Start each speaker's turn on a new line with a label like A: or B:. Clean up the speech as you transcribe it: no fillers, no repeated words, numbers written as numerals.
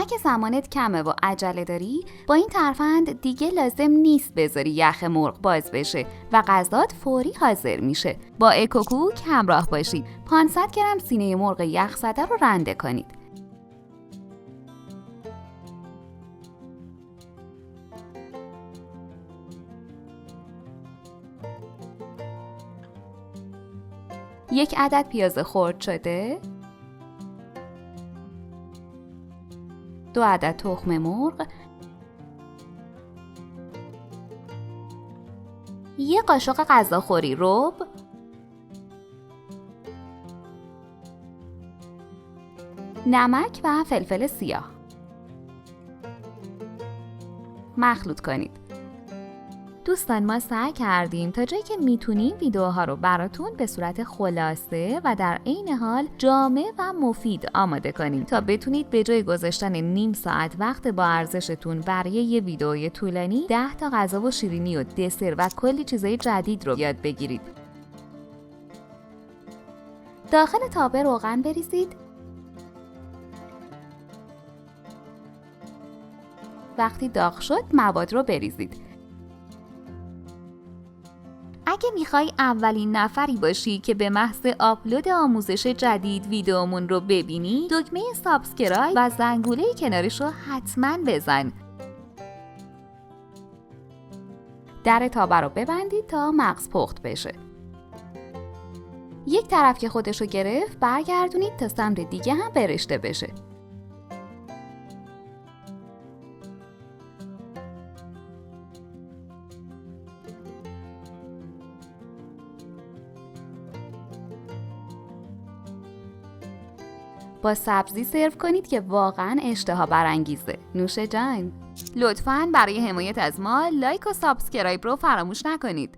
A: اگه زمانت کمه و عجله داری، با این ترفند دیگه لازم نیست بذاری یخ مرغ باز بشه و غذات فوری حاضر میشه. با اکوکوک همراه باشید. 500 گرم سینه مرغ یخ زده رو رنده کنید. یک عدد پیاز خرد شده، 2 عدد تخم مرغ، 1 قاشق غذاخوری رب، نمک و فلفل سیاه. مخلوط کنید. دوستان، ما سعی کردیم تا جایی که میتونیم ویدیوها رو براتون به صورت خلاصه و در عین حال جامع و مفید آماده کنیم تا بتونید به جای گذاشتن نیم ساعت وقت با ارزشتون برای یه ویدیوی طولانی 10 تا غذا و شیرینی و دسر و کلی چیزای جدید رو یاد بگیرید. داخل تابه روغن بریزید. وقتی داغ شد مواد رو بریزید. اگه میخوای اولین نفری باشی که به محض آپلود آموزش جدید ویدیومون رو ببینی، دکمه سابسکرایب و زنگوله کنارش رو حتما بزن. در تابه رو ببندید تا مغز پخت بشه. یک طرف که خودش رو گرفت برگردونید تا سمت دیگه هم برشته بشه. با سبزی سرو کنید که واقعا اشتها برانگیزه. نوش جان. لطفاً برای حمایت از ما لایک و سابسکرایب رو فراموش نکنید.